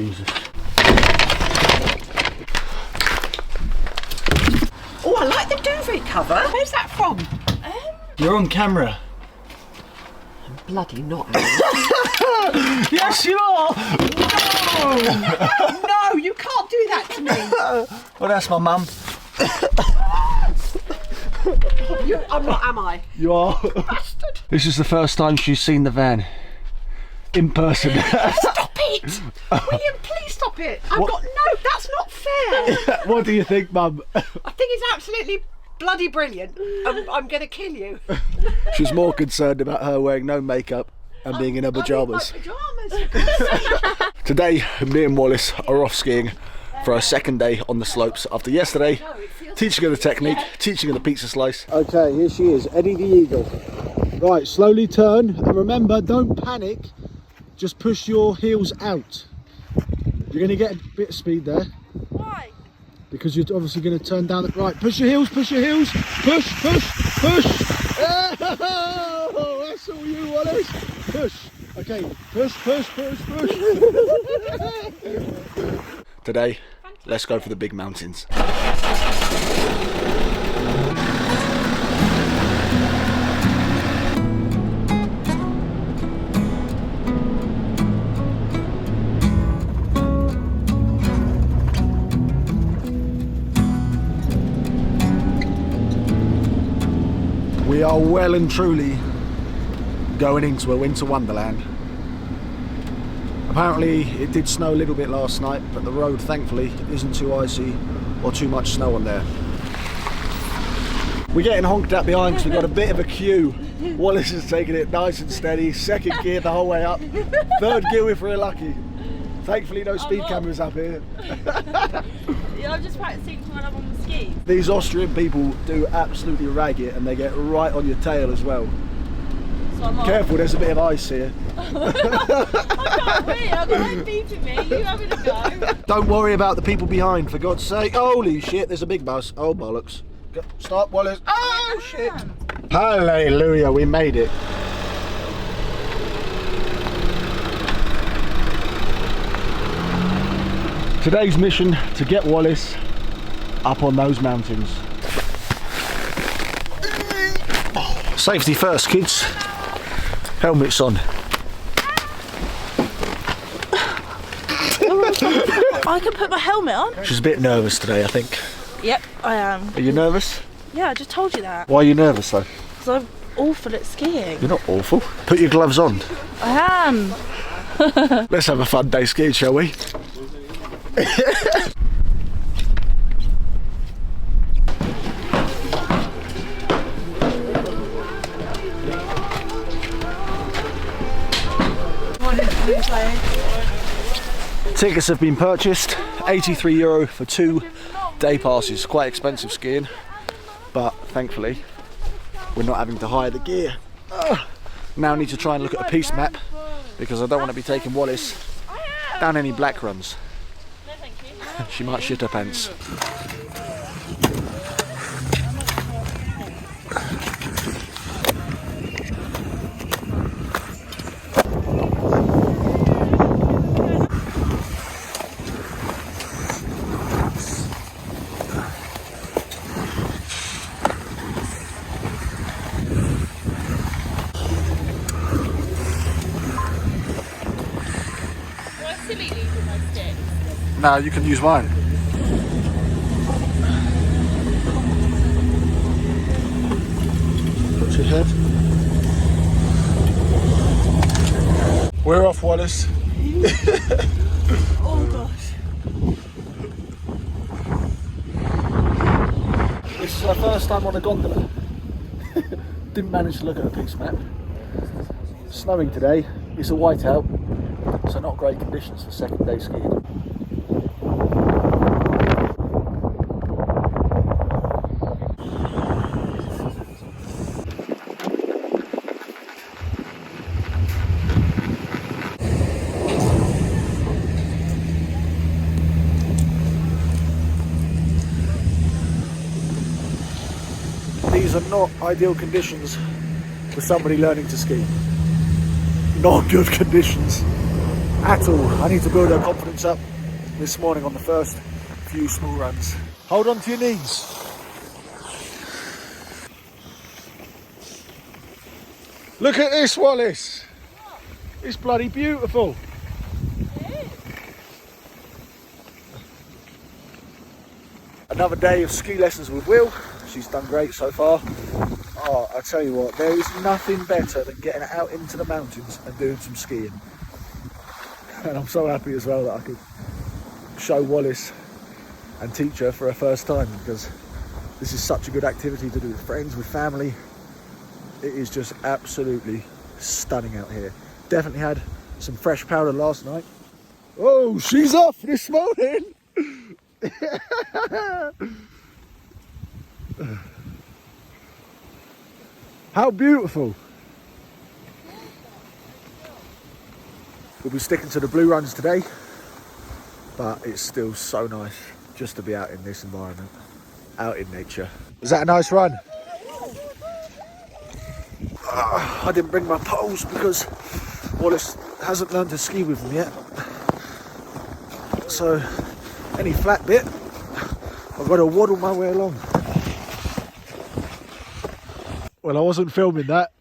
Jesus. Oh, I like the duvet cover. Where's that from? You're on camera. I'm bloody not. Yes, you are! No! No, you can't do that to me. Well, that's my mum. I'm not, am I? You are. Bastard. This is the first time she's seen the van. In person. Stop it! William, please stop it. That's not fair. What do you think, mum? I think it's absolutely bloody brilliant. I'm going to kill you. She's more concerned about her wearing no makeup and being in her pyjamas. Today, me and Wallace are off skiing for our second day on the slopes after yesterday. Teaching her the technique, teaching her the pizza slice. Okay, here she is, Eddie the Eagle. Right, slowly turn, and remember, don't panic. Just push your heels out. You're going to get a bit of speed there. Why? Because you're obviously going to turn down the... Right, push your heels, push your heels. Push, push, push. Oh, that's all you, Wallace. Push. Okay, push, push, push, push. Today, let's go for the big mountains. We are well and truly going into a winter wonderland. Apparently it did snow a little bit last night, but the road thankfully isn't too icy or too much snow on there. We're getting honked at behind because we've got a bit of a queue. Wallace is taking it nice and steady, second gear the whole way up, third gear if we're lucky. Thankfully no speed cameras up here. Yeah, I'm just practicing when I'm on the skis. These Austrian people do absolutely rag it, and they get right on your tail as well. So I'm Careful, there's a bit of ice here. I can't wait, I've got one beating me, you having a go? Don't worry about the people behind, for God's sake. Holy shit, there's a big bus. Oh bollocks. Stop, Wallace. Oh shit. Hallelujah, we made it. Today's mission, to get Wallace up on those mountains. Safety first, kids. Helmets on. I can put my helmet on. She's a bit nervous today, I think. Yep, I am. Are you nervous? Yeah, I just told you that. Why are you nervous though? Because I'm awful at skiing. You're not awful. Put your gloves on. I am. Let's have a fun day skiing, shall we? Tickets have been purchased, €83 for 2 day passes. Quite expensive skiing, but thankfully we're not having to hire the gear. Now I need to try and look at a piste map because I don't want to be taking Wallace down any black runs. No, thank you. She might shit her pants. No, you can use mine. Put your head. We're off, Wallace. Oh gosh. This is our first time on a gondola. Didn't manage to look at a piste map. Snowing today. It's a whiteout, so not great conditions for second day skiing. These are not ideal conditions for somebody learning to ski. Not good conditions. at all. I need to build her confidence up this morning on the first few small runs. Hold on to your knees. Look at this, Wallace. It's bloody beautiful. Another day of ski lessons with Will. She's done great so far. Oh, I tell you what, there is nothing better than getting out into the mountains and doing some skiing. And I'm so happy as well that I could show Wallace and teach her for her first time, because this is such a good activity to do with friends, with family. It is just absolutely stunning out here. Definitely had some fresh powder last night. Oh, she's off this morning. How beautiful. We'll be sticking to the blue runs today, but it's still so nice just to be out in this environment, out in nature. Was that a nice run? I didn't bring my poles because Wallace hasn't learned to ski with them yet. So any flat bit, I've got to waddle my way along. Well, I wasn't filming that.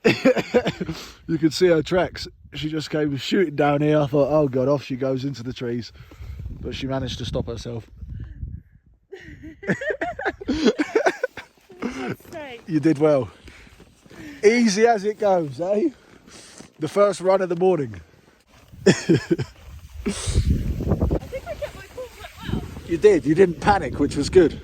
You could see her tracks. She just came shooting down here. I thought, oh God, off she goes into the trees. But she managed to stop herself. You did well. Easy as it goes, eh? The first run of the morning. I think I kept my cool quite well. You did. You didn't panic, which was good.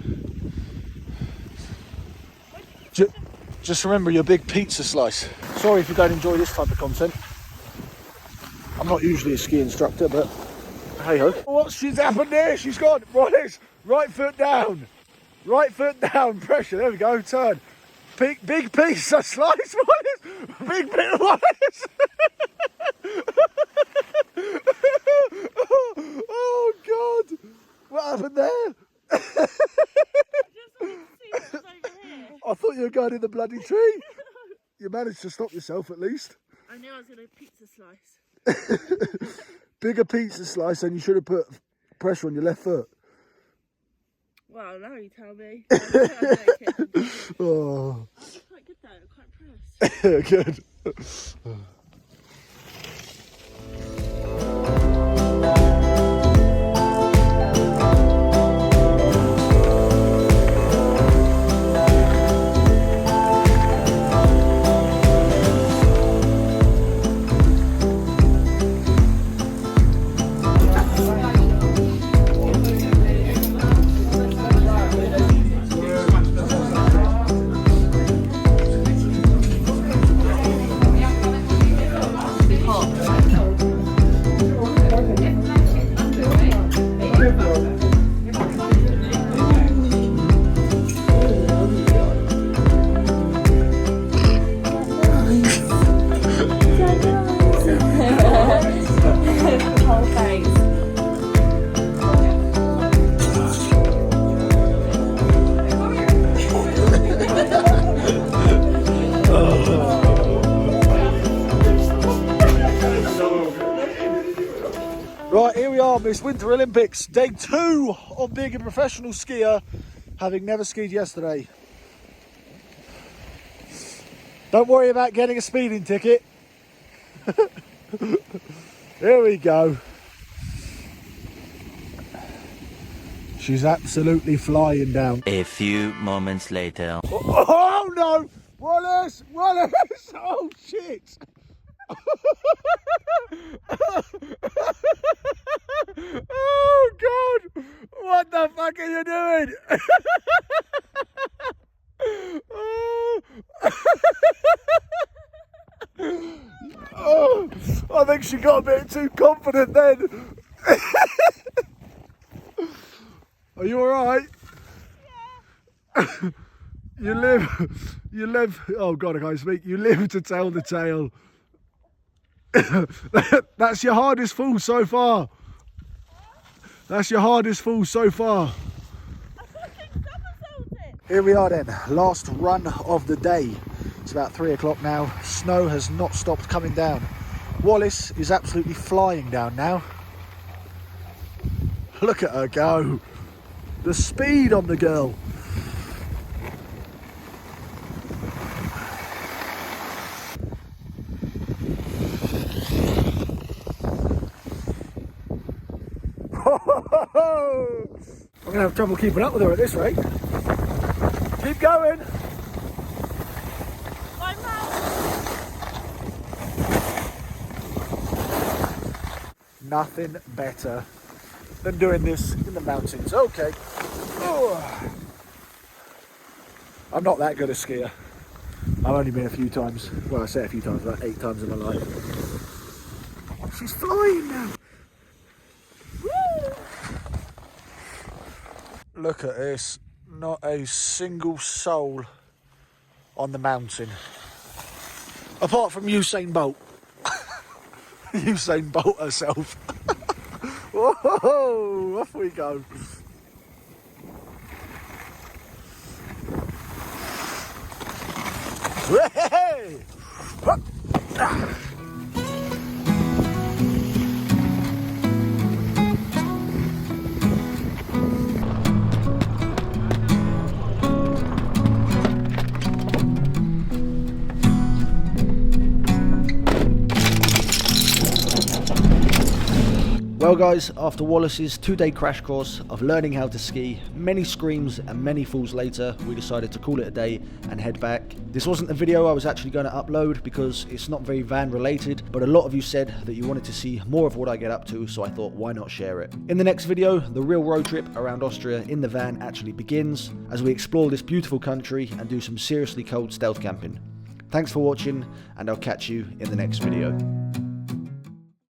Just remember your big pizza slice. Sorry if you don't enjoy this type of content. I'm not usually a ski instructor, but hey ho. What's happened there? She's gone. Right foot down. Right foot down. Pressure. There we go. Turn. Big pizza slice. Big bit of Wallace. Oh God. What happened there? I thought you were going in the bloody tree. You managed to stop yourself at least. I knew I was going to pizza slice. Bigger pizza slice, and you should have put pressure on your left foot. Well, now you tell me. Oh. That's quite good though, I'm quite impressed. Good. Right, here we are, Miss Winter Olympics, day 2 of being a professional skier, having never skied yesterday. Don't worry about getting a speeding ticket. Here we go. She's absolutely flying down. A few moments later. Oh no! Wallace! Wallace! Oh shit! Oh God! What the fuck are you doing? Oh, I think she got a bit too confident then. Are you alright? Yeah. You live, oh God, I can't speak. You live to tell the tale. That's your hardest fall so far. That's your hardest fall so far. Here we are then, last run of the day. It's about 3 o'clock now. Snow has not stopped coming down. Wallace is absolutely flying down now. Look at her go. The speed on the girl. I'm gonna have trouble keeping up with her at this rate. Keep going. I'm out. Nothing better than doing this in the mountains. Okay. Oh. I'm not that good a skier. I've only been a few times. Well, I say a few times, about 8 times in my life. She's flying now. Woo. Look at this. Not a single soul on the mountain. Apart from Usain Bolt. Usain Bolt herself. Whoa, off we go. Hey! Well guys, after Wallace's 2-day crash course of learning how to ski, many screams and many falls later, we decided to call it a day and head back. This wasn't the video I was actually going to upload because it's not very van related, but a lot of you said that you wanted to see more of what I get up to, so I thought why not share it. In the next video, the real road trip around Austria in the van actually begins, as we explore this beautiful country and do some seriously cold stealth camping. Thanks for watching, and I'll catch you in the next video.